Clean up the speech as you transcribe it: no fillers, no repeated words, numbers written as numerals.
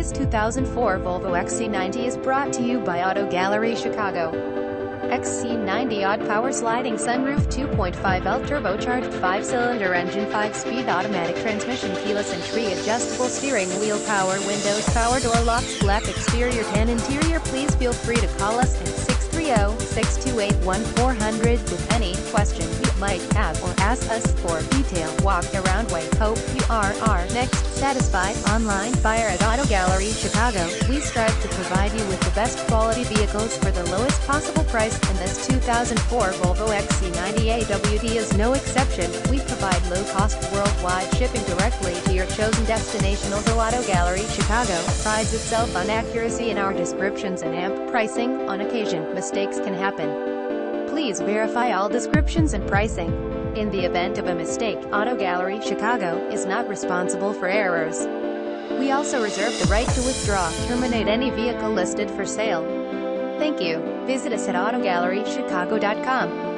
This 2004 Volvo XC90 is brought to you by Auto Gallery Chicago. XC90 odd power sliding sunroof 2.5L turbocharged 5-cylinder engine 5-speed automatic transmission keyless entry adjustable steering wheel power windows power door locks black exterior tan interior. Please feel free to call us at 630-628-1400 with any question you might have or ask us for detailed walk around. We hope you are our next satisfied online buyer at Auto Gallery Chicago. We strive to provide you with the best quality vehicles for the lowest possible price, and this 2004 Volvo XC90 AWD is no exception. We provide low-cost worldwide shipping directly to your chosen destination. Although Auto Gallery Chicago prides itself on accuracy in our descriptions and amp pricing, on occasion, mistakes can happen. Please verify all descriptions and pricing. In the event of a mistake, Auto Gallery Chicago is not responsible for errors. We also reserve the right to withdraw, terminate any vehicle listed for sale. Thank you. Visit us at AutoGalleryChicago.com.